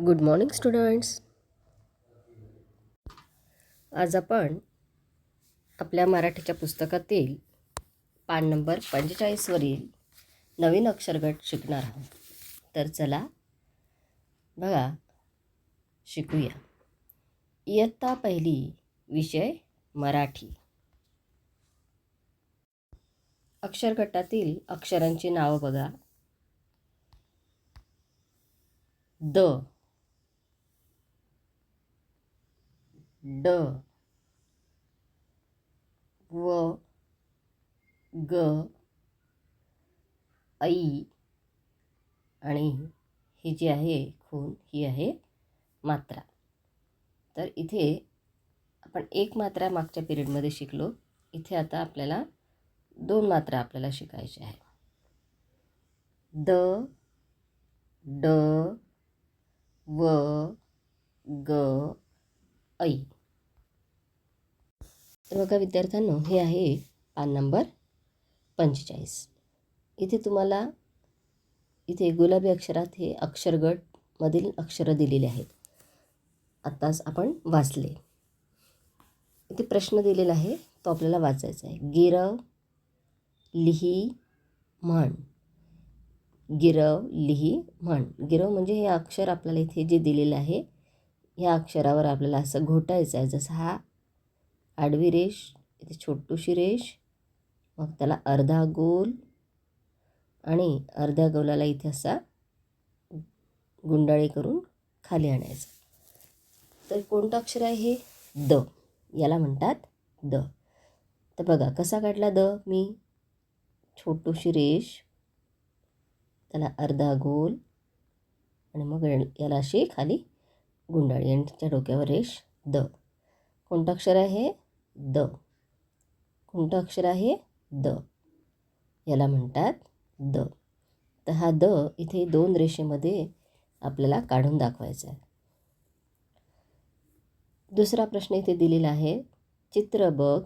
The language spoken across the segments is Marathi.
Good morning students. आज आपण आपल्या मराठीच्या पुस्तकातील पान नंबर 45वरील नवीन अक्षरगट शिकणार आहोत. तर चला बघा, शिकूया. इयत्ता पहिली, विषय मराठी. अक्षरगटातील अक्षरांची नावं बघा. द, ड, व, ग, ऐ आणि ही जी आहे खून, ही आहे मात्रा. तर इथे आपण एक मात्रा मागच्या पिरियडमध्ये शिकलो. इथे आता आपल्याला दोन मात्रा आपल्याला शिकायच्या आहे. द, ड, व, ग, ऐ. तर बघा विद्यार्थ्यांनो, हे आहे पान नंबर 45. इथे तुम्हाला इथे गुलाबी अक्षरात हे अक्षरगटमधील अक्षरं दिलेले आहेत. आत्ताच आपण वाचले. इथे प्रश्न दिलेला आहे, तो आपल्याला वाचायचा आहे. गिरव, लिही, म्हण. गिरव, लिही, म्हण. गिरव म्हणजे हे अक्षर आपल्याला इथे जे दिलेलं आहे, ह्या अक्षरावर आपल्याला असं घोटायचं आहे. जसं हा आडवी रेष, इथे छोटूशी रेष, मग त्याला अर्धा गोल आणि अर्ध्या गोलाला इथे असा गुंडाळी करून खाली आणायचं. तर कोणतं अक्षर आहे हे? द. याला म्हणतात द. तर बघा कसा काढला द मी. छोटूशी रेष, त्याला अर्धा गोल आणि मग याला अशी खाली गुंडाळी आणि त्याच्या डोक्यावर रेष. द. कोणतं अक्षर आहे? द. कोणतं अक्षर आहे? द. याला म्हणतात द. तर हा द इथे दोन रेषेमध्ये आपल्याला काढून दाखवायचा आहे. दुसरा प्रश्न इथे दिलेला आहे. चित्र बघ,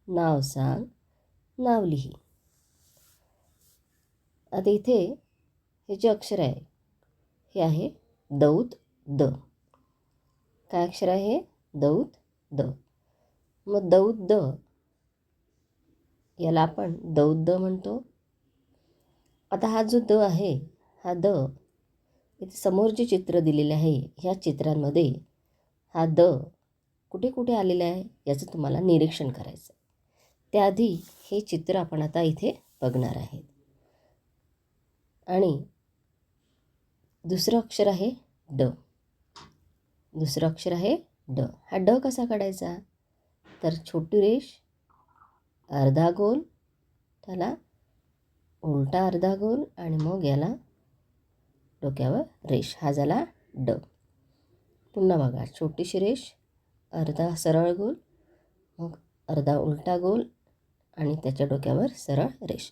नाव सांग, नाव लिही. आता इथे हे जे अक्षर आहे हे आहे दौत द. काय अक्षर आहे? दौत द. मग दौत द याला आपण दौत द म्हणतो. आता हा जो द आहे, हा द इथे समोर जे चित्र दिलेले आहे, ह्या चित्रांमध्ये हा द कुठे कुठे आलेला आहे याचं तुम्हाला निरीक्षण करायचं. त्याआधी हे चित्र आपण आता इथे बघणार आहे. आणि दुसरं अक्षर आहे ड. दुसरं अक्षर आहे ड. हा ड कसा काढायचा? तर छोटी रेष, अर्धा गोल, त्याला उलटा अर्धा गोल आणि मग याला डोक्यावर रेष. हा झाला ड. पुन्हा बघा, छोटीशी रेष, अर्धा सरळ गोल, मग अर्धा उलटा गोल आणि त्याच्या डोक्यावर सरळ रेष.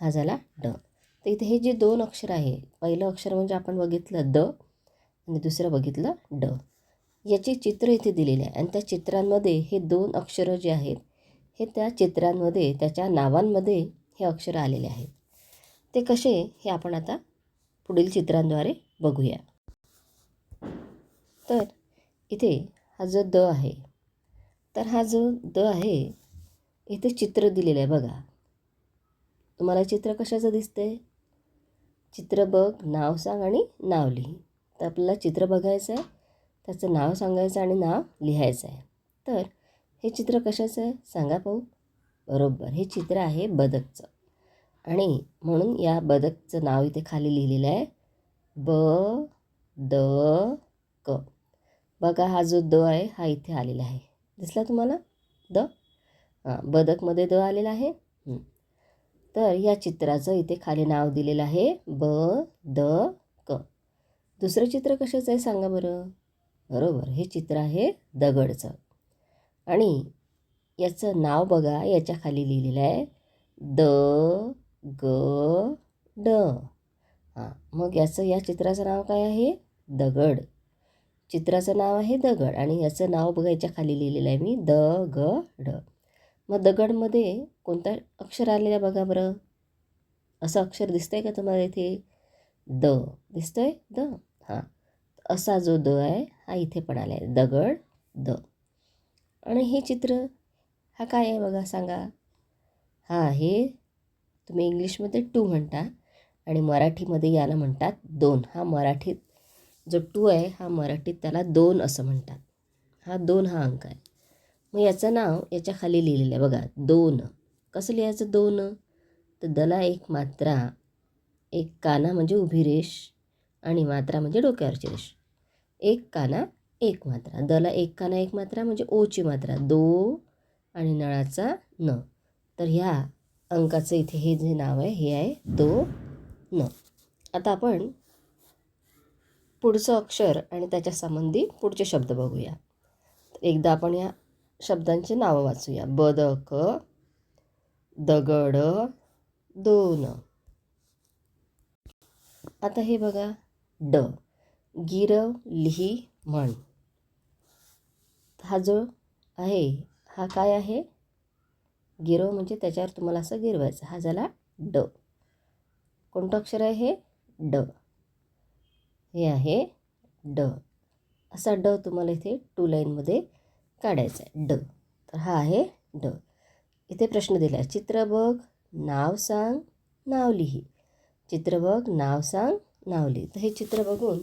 हा झाला ड. तर इथे हे जे दोन अक्षर आहे, पहिलं अक्षर म्हणजे आपण बघितलं द आणि दुसरं बघितलं ड. याचे चित्र इथे दिलेले आहे आणि त्या चित्रांमध्ये हे दोन अक्षरं जे आहेत, हे त्या चित्रांमध्ये त्याच्या नावांमध्ये हे अक्षर आलेले आहेत. ते कसे हे आपण आता पुढील चित्रांद्वारे बघूया. तर इथे हा जो द आहे, तर हा जो द आहे इथे चित्र दिलेलं आहे बघा. तुम्हाला चित्र कशाचं दिसतंय? चित्र बघ, नाव सांग आणि नाव लिही. तर आपल्याला चित्र बघायचं आहे, त्याचं नाव सांगायचं आणि नाव लिहायचं आहे. तर हे चित्र कशाचं आहे सांगा पाहू. बरोबर, हे चित्र आहे बदकचं. आणि म्हणून या बदकचं नाव इथे खाली लिहिलेलं आहे ब द क. बघा हा जो द आहे हा इथे आलेला आहे, दिसला तुम्हाला द? हां, बदकमध्ये द आलेला आहे. तर या चित्राचं इथे खाली नाव दिलेलं आहे ब द क. दुसरं चित्र कशाचं आहे सांगा बरं. बरोबर, हे चित्र आहे दगडचं. आणि याचं नाव बघा, याच्या खाली लिहिलेलं आहे द ग ड. हां, मग या चित्राचं नाव काय आहे? दगड. चित्राचं नाव आहे दगड आणि याचं नाव बघा याच्या खाली लिहिलेलं आहे मी द ग ड. मग दगडमध्ये कोणतं अक्षर आलेलं आहे बघा बरं. असं अक्षर दिसतंय का तुम्हाला इथे? द दिसतंय द. हां, असा जो द आहे हा इथे पण आला आहे, दगड द. आणि हे चित्र हा काय आहे बघा, सांगा. हा आहे, तुम्ही इंग्लिशमध्ये 2 म्हणता आणि मराठीमध्ये याला म्हणतात 2. हा मराठीत जो 2 आहे हा मराठीत त्याला 2 असं म्हणतात. हा 2 हा अंक आहे. मग याचं नाव याच्या खाली लिहिलेलं आहे बघा, 2. कसं लिहायचं 2? तर दला एक मात्रा, एक काना म्हणजे उभी रेष आणि मात्रा म्हणजे डोक्यावरची रेष. एक काना एक मात्रा, दला एक काना एक मात्रा म्हणजे ओची मात्रा, दो आणि नळाचा न. तर ह्या अंकाचं इथे हे जे नाव आहे हे आहे दो न. आता आपण पुढचं अक्षर आणि त्याच्या संबंधी पुढचे शब्द बघूया. एकदा आपण या शब्दांची नावं वाचूया. बदक, दगड, दोन. आता हे बघा, ड, गिरव लिही म्हण. हा जो आहे हा काय आहे, गिरव म्हणजे त्याच्यावर तुम्हाला असं गिरवायचं, हा झाला ड. कोणतं अक्षर आहे हे, ड. हे आहे ड. असा ड तुम्हाला इथे 2 लाईनमध्ये काढायचा आहे, ड. तर हा आहे ड. इथे प्रश्न दिला आहे, चित्र बघ, नाव सांग, नाव लिही. चित्र बघ, नाव सांग, नाव लिही. तर हे चित्र बघून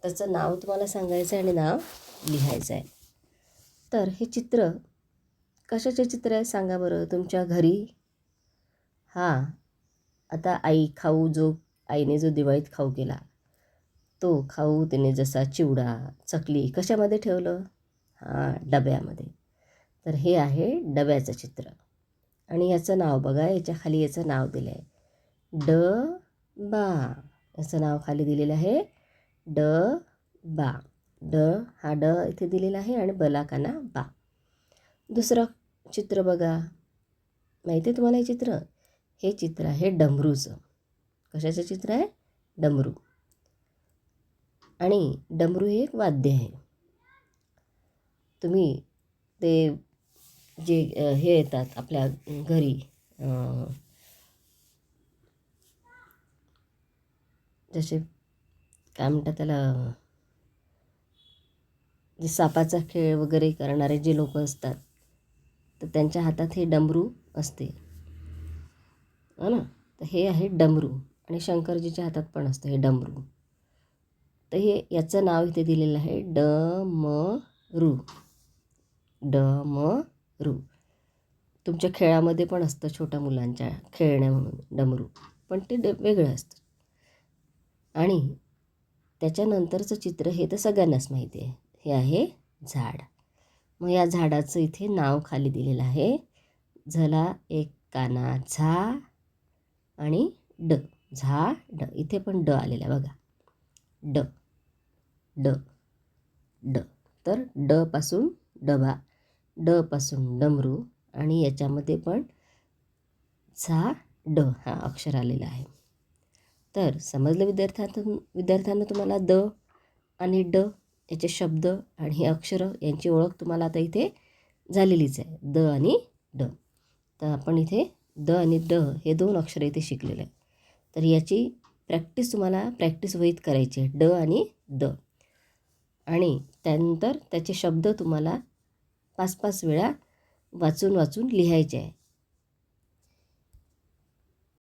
त्याचं नाव तुम्हाला सांगायचं आहे आणि नाव लिहायचं आहे. तर हे चित्र कशाचे चित्र आहे सांगा बरं तुमच्या घरी. हां, आता आईने जो दिवाळीत खाऊ केला, तो खाऊ तिने जसा चिवडा, चकली कशामध्ये ठेवलं, हां, डब्यामध्ये. तर हे आहे डब्याचं चित्र. आणि याचं नाव बघा, याच्या खाली याचं नाव दिलं आहे, डबा. याचं नाव खाली दिलेलं आहे डबा. ड हा ड इथे दिलेला आहे आणि बला काना बा. दुसरं चित्र बघा, माहिती आहे तुम्हाला हे चित्र? हे चित्र आहे डमरूचं. कशाचं चित्र आहे, डमरू. आणि डमरू हे एक वाद्य आहे. तुम्ही ते जे हे येतात आपल्या घरी, जसे काय म्हणतात त्याला, जे सापाचा खेळ वगैरे करणारे जे लोक असतात, तर त्यांच्या हातात हे डमरू असते, हो ना. तर हे आहे डमरू. आणि शंकरजीच्या हातात पण असतं हे डमरू. तर हे याचं नाव इथे दिलेलं आहे डमरू. डमरू. तुमच्या खेळामध्ये पण असतं, छोट्या मुलांच्या खेळण्या म्हणून डमरू, पण ते वेगळं असतं. आणि त्याच्यानंतरचं चित्र हे तर सगळ्यांनाच माहिती आहे, हे आहे झाड. मग या झाडाचं इथे नाव खाली दिलेलं आहे, झला एक काना झा आणि ड, झाड. इथे पण ड आलेला आहे बघा, ड ड ड. तर ड पासून डबा, ड पासून डमरू आणि याच्यामध्ये पण झा ड हा अक्षर आलेला आहे. तर समजलं विद्यार्थ्यांना तुम्हाला द आणि ड याचे शब्द आणि हे अक्षरं यांची ओळख तुम्हाला आता इथे झालेलीच आहे, द आणि ड. तर आपण इथे द आणि ड हे 2 अक्षरं इथे शिकलेले आहे. तर याची तुम्हाला प्रॅक्टिस वहीत करायची आहे, ड आणि द. आणि त्यानंतर त्याचे शब्द तुम्हाला 5-5 वेळा वाचून लिहायचे आहे.